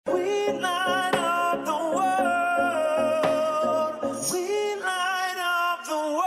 We light up the world. We light up the world.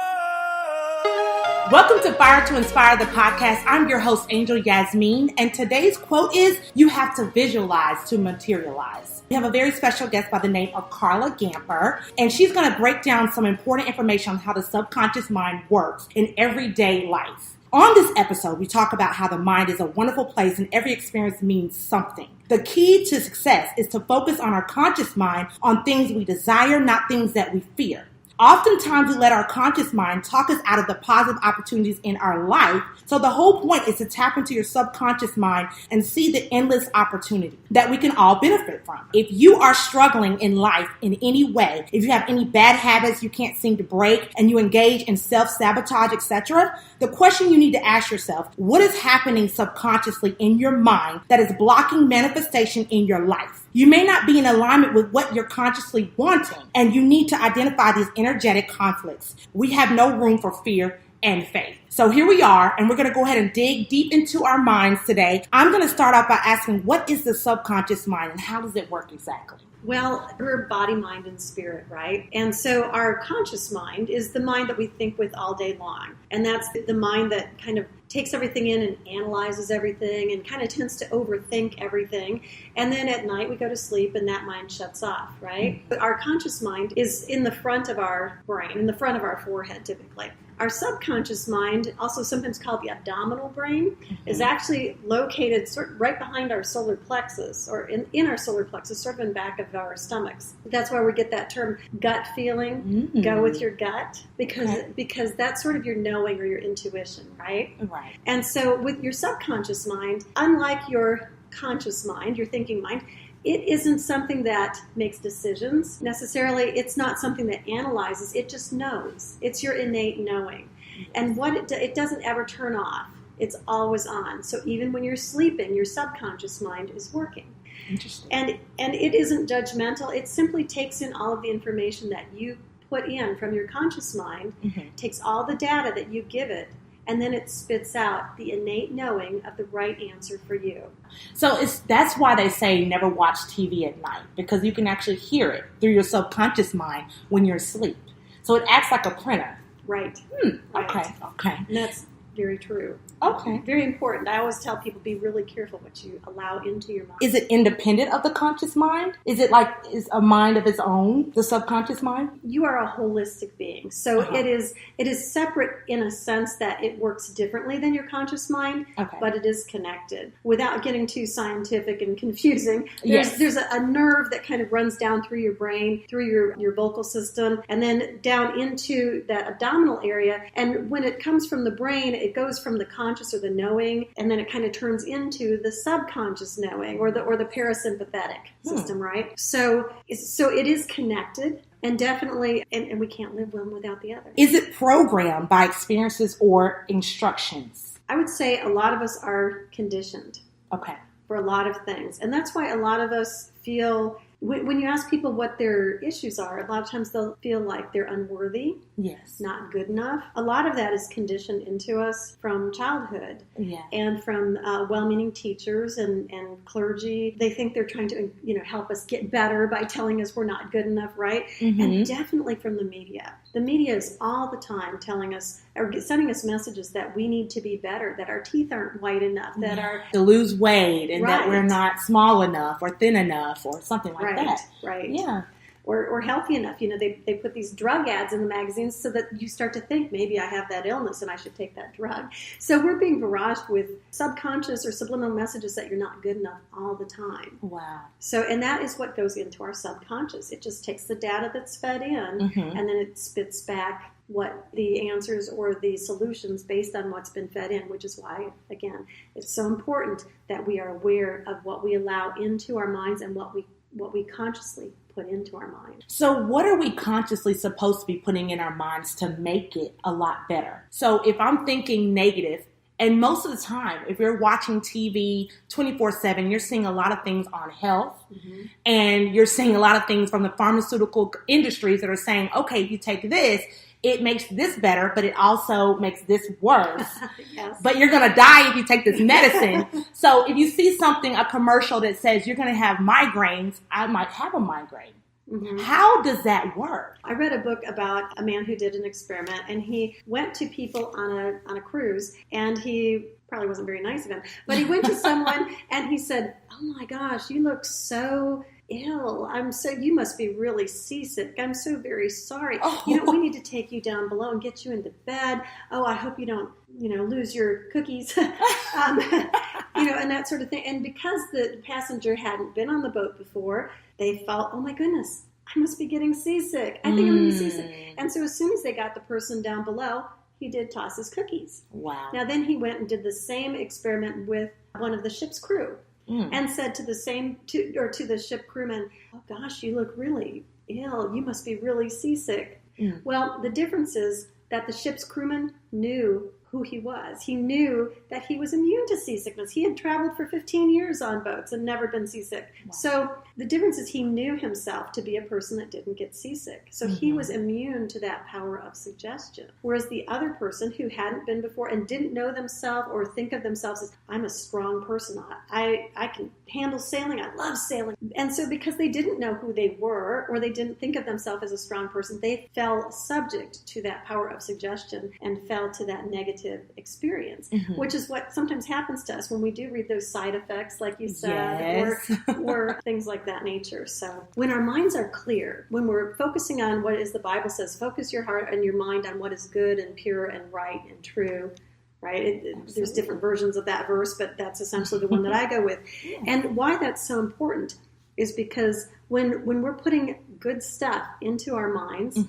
Welcome to Fire to Inspire, the podcast. I'm your host, Angel Yasmin, and today's quote is, you have to visualize to materialize. We have a very special guest by the name of Carla Gamper, and she's going to break down some important information on how the subconscious mind works in everyday life. On this episode, we talk about how the mind is a wonderful place and every experience means something. The key to success is to focus on our conscious mind on things we desire, not things that we fear. Oftentimes, we let our conscious mind talk us out of the positive opportunities in our life. So the whole point is to tap into your subconscious mind and see the endless opportunity that we can all benefit from. If you are struggling in life in any way, if you have any bad habits you can't seem to break, and you engage in self-sabotage, etc., the question you need to ask yourself, what is happening subconsciously in your mind that is blocking manifestation in your life? You may not be in alignment with what you're consciously wanting, and you need to identify these energetic conflicts. We have no room for fear and faith. So here we are, and we're going to go ahead and dig deep into our minds today. I'm going to start off by asking, what is the subconscious mind and how does it work exactly? Well, we're body, mind, and spirit, right? And so our conscious mind is the mind that we think with all day long. And that's the mind that kind of takes everything in and analyzes everything and kind of tends to overthink everything. And then at night we go to sleep and that mind shuts off, right? But our conscious mind is in the front of our brain, in the front of our forehead typically. Our subconscious mind, also sometimes called the abdominal brain, is actually located right behind our solar plexus, or in our solar plexus, sort of in back of our stomachs. That's why we get that term gut feeling, go with your gut, because that's sort of your knowing or your intuition, right? Right. And so with your subconscious mind, unlike your conscious mind, your thinking mind, it isn't something that makes decisions necessarily. It's not something that analyzes. It just knows. It's your innate knowing. And what it doesn't ever turn off. It's always on. So even when you're sleeping, your subconscious mind is working. Interesting. And it isn't judgmental. It simply takes in all of the information that you put in from your conscious mind, takes all the data that you give it, and then it spits out the innate knowing of the right answer for you. So that's why they say never watch TV at night, because you can actually hear it through your subconscious mind when you're asleep. So it acts like a printer. Right. Right. Okay. And that's very true. Okay. Very important. I always tell people, be really careful what you allow into your mind. Is it independent of the conscious mind? Is it like is a mind of its own, the subconscious mind? You are a holistic being. So it is separate in a sense that it works differently than your conscious mind, but it is connected. Without getting too scientific and confusing, there's a nerve that kind of runs down through your brain, through your vocal system, and then down into that abdominal area. And when it comes from the brain, it goes from the conscious or the knowing, and then it kind of turns into the subconscious knowing or the parasympathetic system, right? So it is connected, and definitely, and we can't live one without the other. Is it programmed by experiences or instructions? I would say a lot of us are conditioned. Okay. For a lot of things, and that's why a lot of us feel. When you ask people what their issues are, a lot of times they'll feel like they're unworthy, not good enough. A lot of that is conditioned into us from childhood and from well-meaning teachers and clergy. They think they're trying to help us get better by telling us we're not good enough, right? And definitely from the media. The media is all the time telling us or sending us messages that we need to be better, that our teeth aren't white enough, that our to lose weight, and that we're not small enough or thin enough or something like that. Right. Yeah. Or healthy enough. They put these drug ads in the magazines so that you start to think maybe I have that illness and I should take that drug. So we're being barraged with subconscious or subliminal messages that you're not good enough all the time. Wow. So, and that is what goes into our subconscious. It just takes the data that's fed in and then it spits back what the answers or the solutions based on what's been fed in, which is why, again, it's so important that we are aware of what we allow into our minds and what we consciously put into our mind. So what are we consciously supposed to be putting in our minds to make it a lot better? So if I'm thinking negative And most of the time, if you're watching TV 24/7, you're seeing a lot of things on health, and you're seeing a lot of things from the pharmaceutical industries that are saying, okay, if you take this, it makes this better, but it also makes this worse. Yes. But you're going to die if you take this medicine. So if you see something, a commercial that says you're going to have migraines, I might have a migraine. How does that work? I read a book about a man who did an experiment, and he went to people on a cruise, and he probably wasn't very nice of him, but he went to someone and he said, "Oh my gosh, you look so ill. You must be really seasick. I'm so very sorry. We need to take you down below and get you into bed. Oh, I hope you don't, lose your cookies." And that sort of thing. And because the passenger hadn't been on the boat before, they felt, oh my goodness, I must be getting seasick. I think I'm going to be seasick. And so as soon as they got the person down below, he did toss his cookies. Wow. Now then he went and did the same experiment with one of the ship's crew. And said to the ship crewman, "Oh gosh, you look really ill. You must be really seasick." Well, the difference is that the ship's crewman knew who he was. He knew that he was immune to seasickness. He had traveled for 15 years on boats and never been seasick. Wow. So the difference is he knew himself to be a person that didn't get seasick. So he was immune to that power of suggestion. Whereas the other person who hadn't been before and didn't know themselves or think of themselves as, I'm a strong person. I can handle sailing. I love sailing. And so because they didn't know who they were or they didn't think of themselves as a strong person, they fell subject to that power of suggestion and fell to that negative experience, which is what sometimes happens to us when we do read those side effects, like you said, or things like that nature. So when our minds are clear, when we're focusing on what is the Bible says, focus your heart and your mind on what is good and pure and right and true, right? There's different versions of that verse, but that's essentially the one that I go with. And why that's so important is because when we're putting good stuff into our minds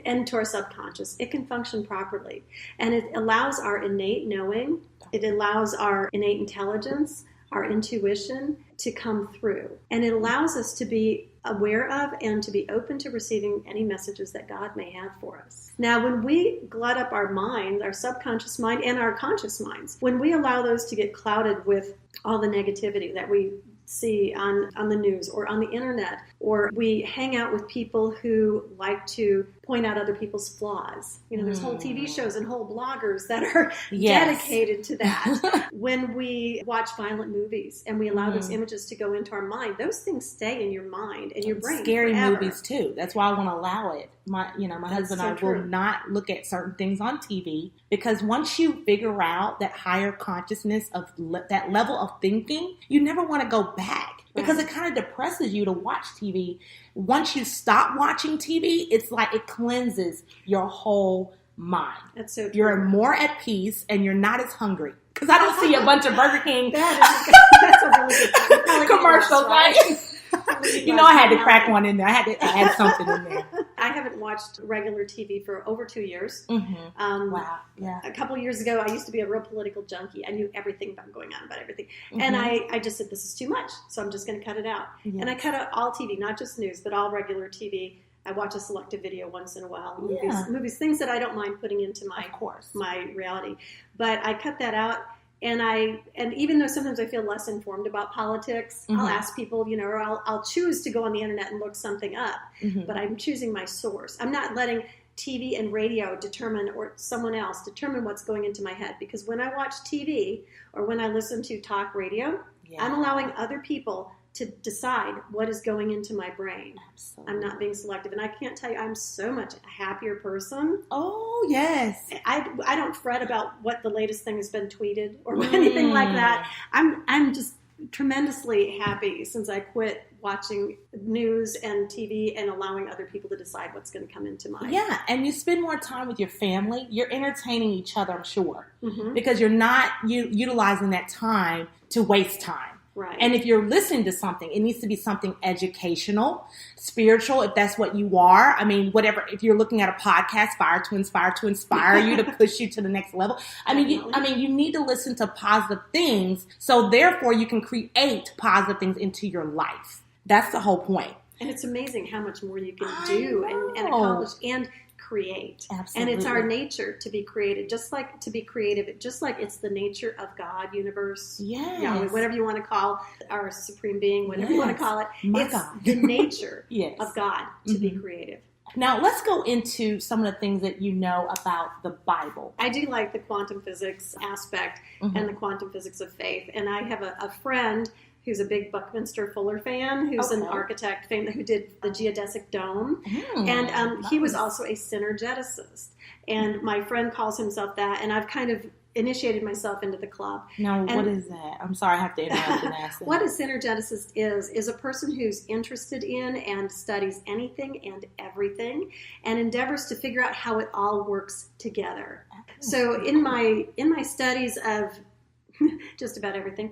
and to our subconscious, it can function properly. And it allows our innate knowing, it allows our innate intelligence, our intuition to come through. And it allows us to be aware of and to be open to receiving any messages that God may have for us. Now, when we glut up our mind, our subconscious mind and our conscious minds, when we allow those to get clouded with all the negativity that we see on the news or on the internet, or we hang out with people who like to point out other people's flaws. There's whole TV shows and whole bloggers that are dedicated to that. When we watch violent movies and we allow those images to go into our mind, those things stay in your mind and your brain Scary forever. movies too. That's why I want to allow it. My husband and I will not look at certain things on TV, because once you figure out that higher consciousness of that level of thinking, you never want to go back. Because it kind of depresses you to watch TV. Once you stop watching TV, it's like it cleanses your whole mind. That's so true. You're more at peace and you're not as hungry. Because I don't see a bunch of Burger King That's a really good point. commercials, right? I had to crack one in there. I had to add something in there. I haven't watched regular TV for over 2 years. Wow. Yeah. A couple years ago, I used to be a real political junkie. I knew everything going on about everything. And I just said, this is too much, so I'm just going to cut it out. Yes. And I cut out all TV, not just news, but all regular TV. I watch a selective video once in a while, movies, things that I don't mind putting into my reality. But I cut that out. And even though sometimes I feel less informed about politics, I'll ask people, or I'll choose to go on the internet and look something up, but I'm choosing my source. I'm not letting TV and radio or someone else determine what's going into my head, because when I watch TV or when I listen to talk radio, I'm allowing other people to decide what is going into my brain. Absolutely. I'm not being selective. And I can't tell you, I'm so much a happier person. Oh, yes. I don't fret about what the latest thing has been tweeted or anything like that. I'm just tremendously happy since I quit watching news and TV and allowing other people to decide what's going to come into my... Yeah, and you spend more time with your family. You're entertaining each other, I'm sure, because you're not utilizing that time to waste time. Right. And if you're listening to something, it needs to be something educational, spiritual, if that's what you are. I mean, whatever. If you're looking at a podcast, to inspire you, to push you to the next level. You need to listen to positive things, so therefore you can create positive things into your life. That's the whole point. And it's amazing how much more you can do and accomplish and create. Absolutely. And it's our nature to be created, just like to be creative, just like it's the nature of God, universe, Yahweh, whatever you want to call our supreme being, whatever you want to call it. My it's God. the nature Yes. of God to be creative. Now, let's go into some of the things that you know about the Bible. I do like the quantum physics aspect and the quantum physics of faith. And I have a friend who's a big Buckminster Fuller fan, who's an architect who did the geodesic dome. And he was also a synergeticist. And my friend calls himself that, and I've kind of initiated myself into the club. Now, what is that? I'm sorry, I have to interrupt and ask that. What a synergeticist is a person who's interested in and studies anything and everything and endeavors to figure out how it all works together. So in my studies of just about everything,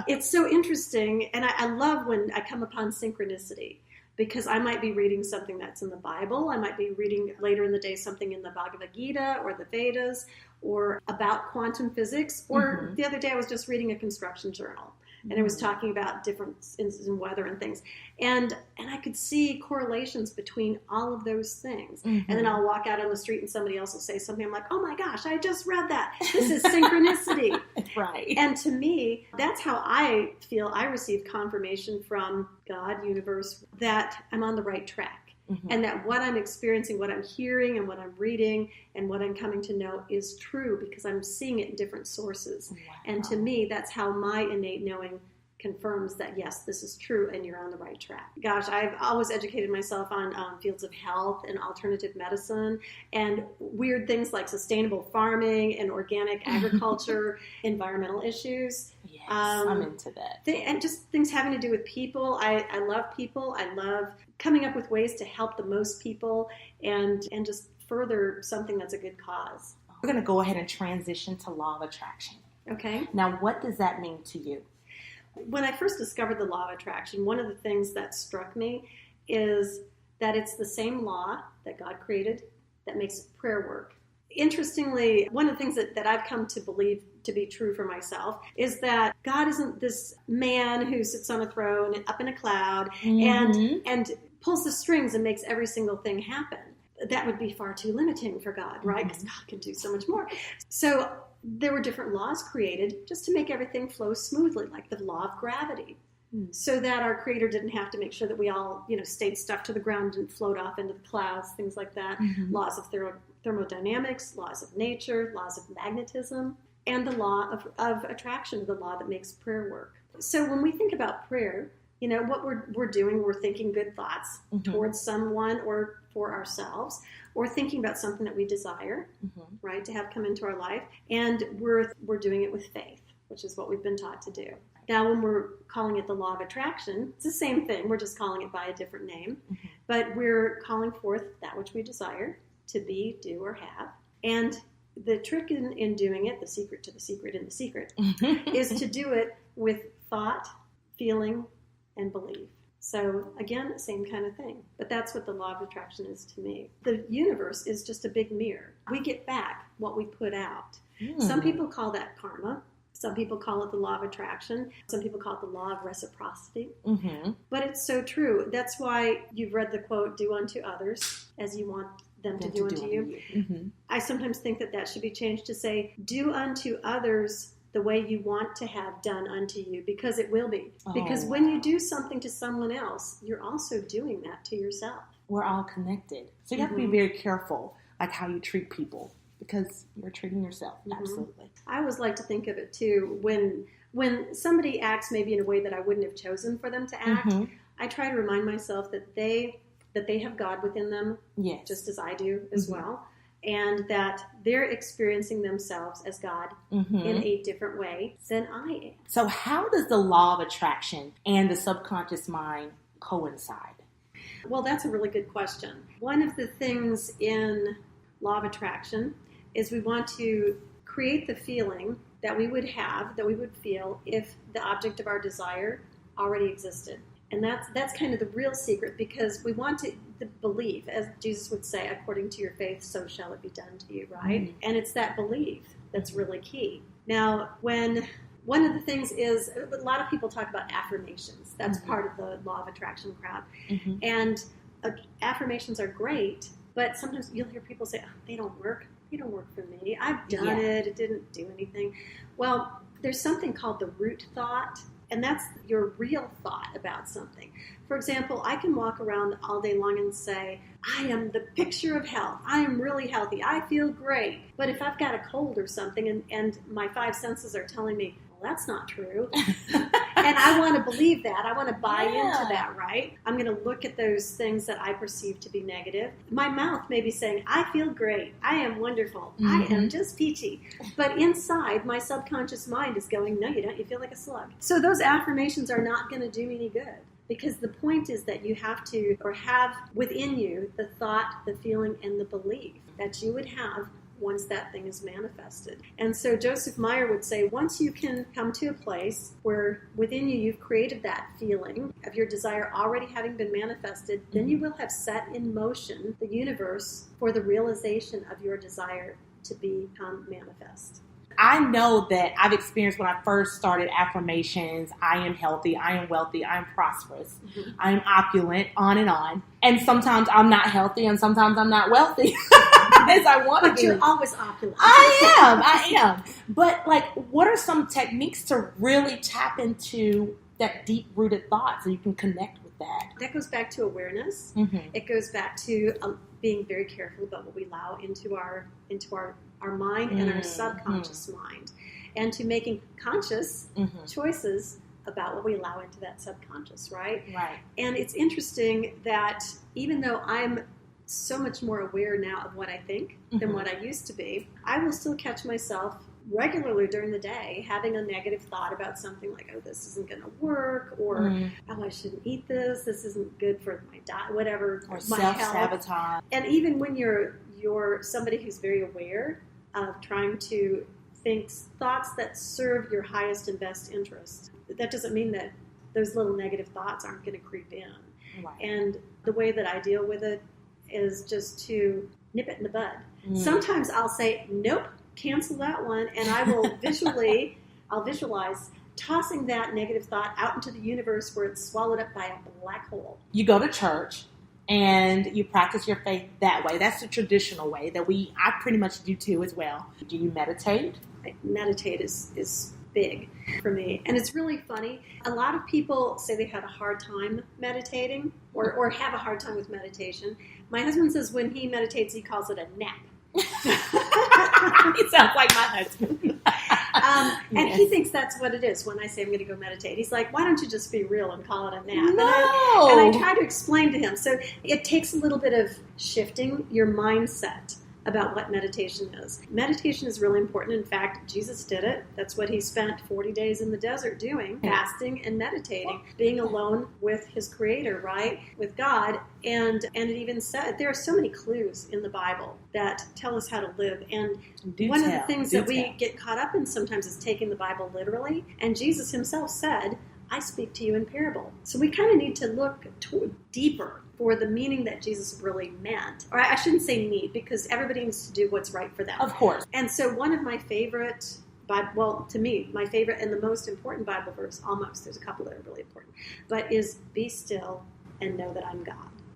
it's so interesting, and I love when I come upon synchronicity. Because I might be reading something that's in the Bible. I might be reading later in the day something in the Bhagavad Gita or the Vedas or about quantum physics. Or the other day I was just reading a construction journal. And it was talking about differences in weather and things. And I could see correlations between all of those things. And then I'll walk out on the street and somebody else will say something. I'm like, oh my gosh, I just read that. This is synchronicity. Right. And to me, that's how I feel I receive confirmation from God, universe, that I'm on the right track. And that what I'm experiencing, what I'm hearing, and what I'm reading, and what I'm coming to know is true because I'm seeing it in different sources. Wow. And to me, that's how my innate knowing confirms that, yes, this is true and you're on the right track. Gosh, I've always educated myself on fields of health and alternative medicine and weird things like sustainable farming and organic agriculture, environmental issues. Yes, I'm into that. And just things having to do with people. I love people. I love coming up with ways to help the most people and just further something that's a good cause. We're going to go ahead and transition to law of attraction. Okay. Now, what does that mean to you? When I first discovered the law of attraction, one of the things that struck me is that it's the same law that God created that makes prayer work. Interestingly, one of the things that I've come to believe to be true for myself is that God isn't this man who sits on a throne and up in a cloud and pulls the strings and makes every single thing happen. That would be far too limiting for God, right? Because God can do so much more. So there were different laws created just to make everything flow smoothly, like the law of gravity, so that our Creator didn't have to make sure that we all, stayed stuck to the ground and float off into the clouds, things like that. Laws of thermodynamics, laws of nature, laws of magnetism, and the law of attraction, the law that makes prayer work. So when we think about prayer, what we're doing, we're thinking good thoughts towards someone or for ourselves, or thinking about something that we desire, right, to have come into our life, and we're doing it with faith, which is what we've been taught to do. Now, when we're calling it the law of attraction, it's the same thing. We're just calling it by a different name, but we're calling forth that which we desire to be, do, or have. And the trick in doing it, the secret to the secret in the secret, is to do it with thought, feeling, and belief. So again, same kind of thing. But that's what the law of attraction is to me. The universe is just a big mirror. We get back what we put out. Some people call that karma. Some people call it the law of attraction. Some people call it the law of reciprocity. But it's so true. That's why you've read the quote, do unto others as you want them to do unto you. I sometimes think that should be changed to say, do unto others the way you want to have done unto you, because it will be. Because when you do something to someone else, you're also doing that to yourself. We're all connected. So you have to be very careful, like how you treat people, because you're treating yourself. Absolutely. I always like to think of it too, when somebody acts maybe in a way that I wouldn't have chosen for them to act, I try to remind myself that they have God within them, just as I do as well. And that they're experiencing themselves as God in a different way than I am. So how does the law of attraction and the subconscious mind coincide? Well, that's a really good question. One of the things in law of attraction is we want to create the feeling that we would have, that we would feel if the object of our desire already existed. And that's kind of the real secret, because we want to believe, as Jesus would say, according to your faith, so shall it be done to you, right? And it's that belief that's really key. Now, one of the things is, a lot of people talk about affirmations. That's part of the law of attraction crowd. And affirmations are great, But sometimes you'll hear people say, oh, they don't work. They don't work for me. I've done it. It didn't do anything. Well, there's something called the root thought, and that's your real thought about something. For example, I can walk around all day long and say, I am the picture of health. I am really healthy. I feel great. But if I've got a cold or something and my five senses are telling me, well, that's not true. And I want to believe that. I want to buy into that, right? I'm going to look at those things that I perceive to be negative. My mouth may be saying, I feel great. I am wonderful. I am just peachy. But inside, my subconscious mind is going, no, you don't. You feel like a slug. So those affirmations are not going to do me any good. Because the point is that you have to, or have within you, the thought, the feeling, and the belief that you would have once that thing is manifested. And so Joseph Meyer would say, once you can come to a place where within you you've created that feeling of your desire already having been manifested, then you will have set in motion the universe for the realization of your desire to become manifest. I know that I've experienced when I first started affirmations, I am healthy, I am wealthy, I am prosperous, I am opulent, on and on. And sometimes I'm not healthy and sometimes I'm not wealthy as I want to be. But you're always opulent. I am. But like, what are some techniques to really tap into that deep-rooted thought so you can connect with that? That goes back to awareness. It goes back to being very careful about what we allow into our mind and our subconscious mind, and to making conscious choices about what we allow into that subconscious, right? Right. And it's interesting that even though I'm so much more aware now of what I think than what I used to be, I will still catch myself regularly during the day having a negative thought about something like, oh, this isn't going to work, or oh, I shouldn't eat this isn't good for my diet, whatever, or my self-sabotage health. And even when you're somebody who's very aware of trying to think thoughts that serve your highest and best interest, that doesn't mean that those little negative thoughts aren't going to creep in. Right. And the way that I deal with it is just to nip it in the bud. Sometimes I'll say, nope, cancel that one, and I will I'll visualize tossing that negative thought out into the universe where it's swallowed up by a black hole. You go to church and you practice your faith that way. That's the traditional way that I pretty much do too as well. Do you meditate? Meditate is big for me. And it's really funny. A lot of people say they had a hard time meditating or have a hard time with meditation. My husband says when he meditates, he calls it a nap. He sounds like my husband. And he thinks that's what it is when I say I'm going to go meditate. He's like, why don't you just be real and call it a nap? No. And I try to explain to him. So it takes a little bit of shifting your mindset about what meditation is. Meditation is really important. In fact, Jesus did it. That's what he spent 40 days in the desert doing, fasting and meditating, being alone with his creator, right? With God. And it even said, there are so many clues in the Bible that tell us how to live. And one of the things that we get caught up in sometimes is taking the Bible literally. And Jesus himself said, I speak to you in parable. So we kind of need to look deeper for the meaning that Jesus really meant. Or I shouldn't say need, because everybody needs to do what's right for them. Of course. And so one of my favorite, to me, my favorite and the most important Bible verse, almost, there's a couple that are really important, but is be still and know that I'm God.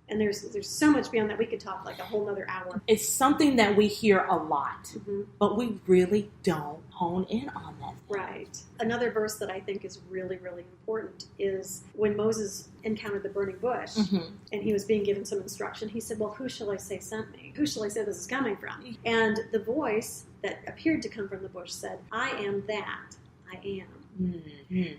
And there's so much beyond that. We could talk like a whole other hour. It's something that we hear a lot, but we really don't hone in on that. Right. Another verse that I think is really, really important is when Moses encountered the burning bush and he was being given some instruction. He said, well, who shall I say sent me? Who shall I say this is coming from? And the voice that appeared to come from the bush said, I am that I am.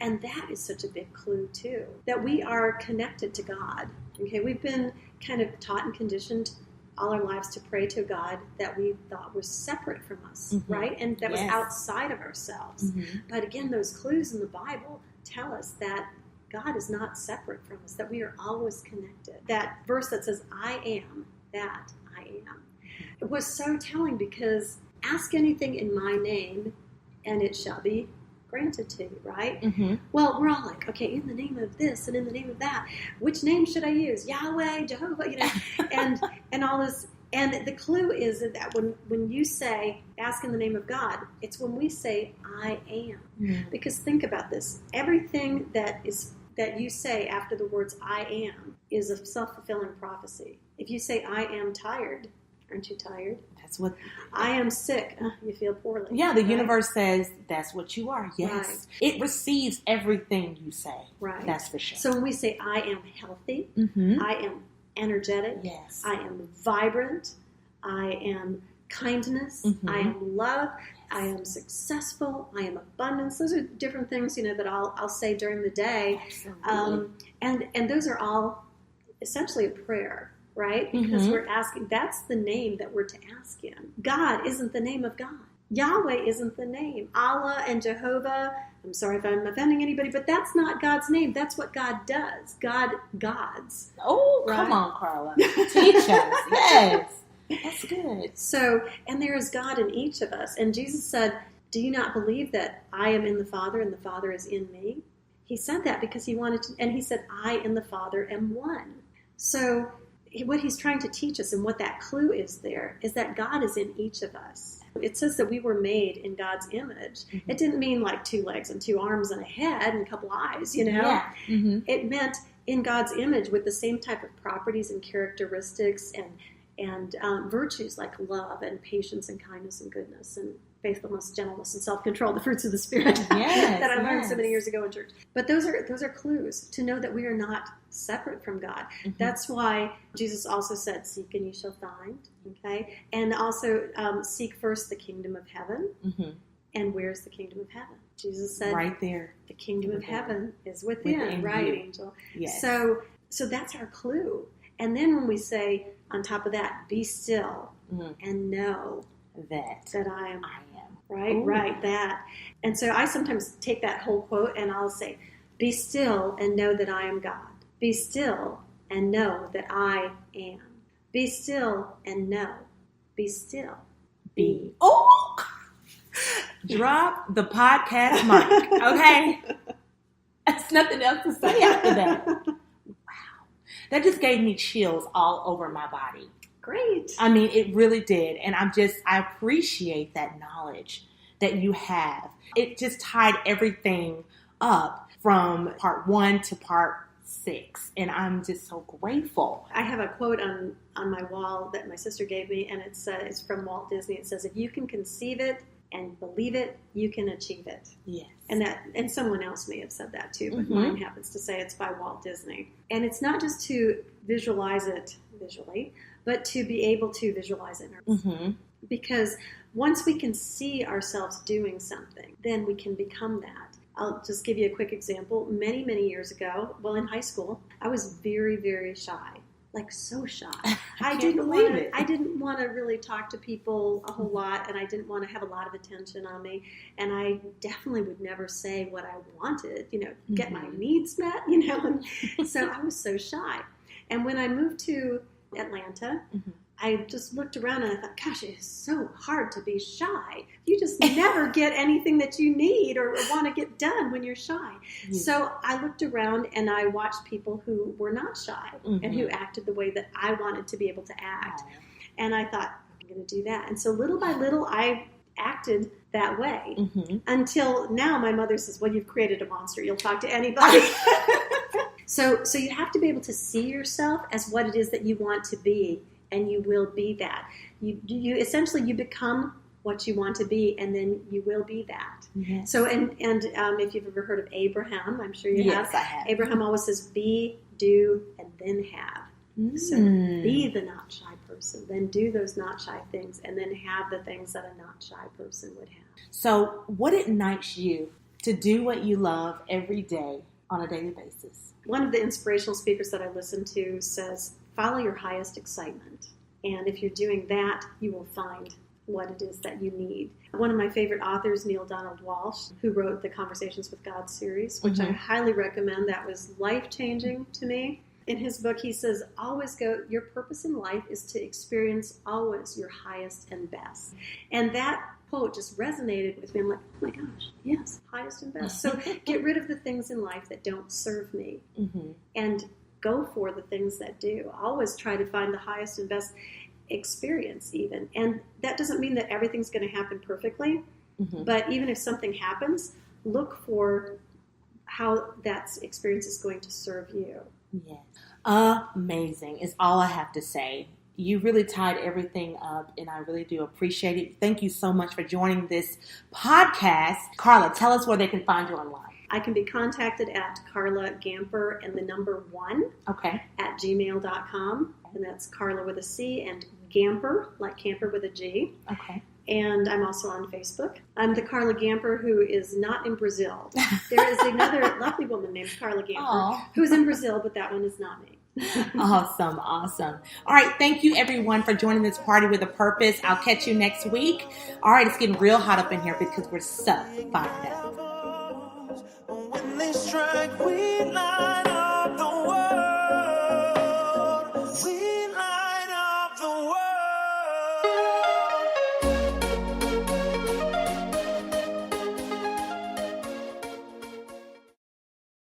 And that is such a big clue, too, that we are connected to God. Okay, we've been kind of taught and conditioned all our lives to pray to God that we thought was separate from us, right? And that was outside of ourselves. But again, those clues in the Bible tell us that God is not separate from us, that we are always connected. That verse that says, I am that I am. It was so telling because ask anything in my name and it shall be granted to you, right? Well, we're all like, okay, in the name of this and in the name of that, which name should I use? Yahweh, Jehovah, and all this. And the clue is that when you say, ask in the name of God, it's when we say, I am. Because think about this. Everything that you say after the words I am is a self-fulfilling prophecy. If you say, I am tired, aren't you tired? That's what. I am sick. You feel poorly. Yeah, the right? universe says that's what you are. Yes. Right. It receives everything you say. Right. That's for sure. So when we say, I am healthy, I am energetic, Yes. I am vibrant, I am kindness, I am love, I am successful, I am abundance. Those are different things, that I'll say during the day. Absolutely. And those are all essentially a prayer. Right? Because we're asking, that's the name that we're to ask Him. God isn't the name of God. Yahweh isn't the name. Allah and Jehovah, I'm sorry if I'm offending anybody, but that's not God's name. That's what God does. God gods. Oh, right? Come on, Carla. Teach us. Yes. That's good. So, and there is God in each of us. And Jesus said, do you not believe that I am in the Father and the Father is in me? He said that because He wanted to, and He said, I and the Father am one. So, what He's trying to teach us and what that clue is there is that God is in each of us. It says that we were made in God's image. It didn't mean like 2 legs and 2 arms and a head and a couple eyes, Yeah. It meant in God's image with the same type of properties and characteristics and virtues like love and patience and kindness and goodness and faithfulness, gentleness, and self-control, the fruits of the Spirit that I learned so many years ago in church. But those are clues to know that we are not separate from God. That's why Jesus also said, seek and you shall find, okay? And also seek first the kingdom of heaven. And where's the kingdom of heaven? Jesus said, right there. The kingdom of heaven is within right, you. Angel? Yes. So that's our clue. And then when we say, on top of that, be still and know that I am. Right, Ooh. right, that. And so I sometimes take that whole quote and I'll say, be still and know that I am God. Be still and know that I am. Be still and know. Be still. Be. Oh! Drop the podcast mic, okay? There's nothing else to say after that. Wow. That just gave me chills all over my body. Great. I mean, it really did. And I appreciate that knowledge that you have. It just tied everything up from part 1 to part 6. And I'm just so grateful. I have a quote on my wall that my sister gave me, and it's from Walt Disney. It says, if you can conceive it and believe it, you can achieve it. Yes. And someone else may have said that too, but mine happens to say it's by Walt Disney. And it's not just to visualize it visually, but to be able to visualize it. Because once we can see ourselves doing something, then we can become that. I'll just give you a quick example. Many, many years ago, in high school, I was very, very shy. Like so shy. I didn't want to really talk to people a whole lot, and I didn't want to have a lot of attention on me. And I definitely would never say what I wanted, get my needs met, And so I was so shy. And when I moved to Atlanta, I just looked around and I thought, gosh, it is so hard to be shy. You just never get anything that you need or want to get done when you're shy. So I looked around and I watched people who were not shy and who acted the way that I wanted to be able to act. And I thought, I'm going to do that. And so little by little, I acted that way until now my mother says, well, you've created a monster. You'll talk to anybody. So you have to be able to see yourself as what it is that you want to be. And you will be that. You essentially you become what you want to be, and then you will be that. Yes. So and if you've ever heard of Abraham, I'm sure you have. Yes, I have. Abraham always says, "Be, do, and then have." So be the not shy person, then do those not shy things, and then have the things that a not shy person would have. So, what ignites you to do what you love every day on a daily basis? One of the inspirational speakers that I listen to says, follow your highest excitement. And if you're doing that, you will find what it is that you need. One of my favorite authors, Neil Donald Walsh, who wrote the Conversations with God series, which I highly recommend. That was life-changing to me. In his book, he says, your purpose in life is to experience always your highest and best. And that quote just resonated with me. I'm like, oh my gosh, yes, highest and best. So get rid of the things in life that don't serve me and go for the things that do. Always try to find the highest and best experience even. And that doesn't mean that everything's going to happen perfectly, but even if something happens, look for how that experience is going to serve you. Yes. Amazing is all I have to say. You really tied everything up, and I really do appreciate it. Thank you so much for joining this podcast. Carla, tell us where they can find you online. I can be contacted at Carla Gamper and the number 1 Okay. at gmail.com. And that's Carla with a C and Gamper, like camper with a G. Okay. And I'm also on Facebook. I'm the Carla Gamper who is not in Brazil. There is another lovely woman named Carla Gamper Aw. who's in Brazil, but that one is not me. Awesome. All right. Thank you, everyone, for joining this party with a purpose. I'll catch you next week. All right. It's getting real hot up in here because we're so fired up. When they strike, we lie.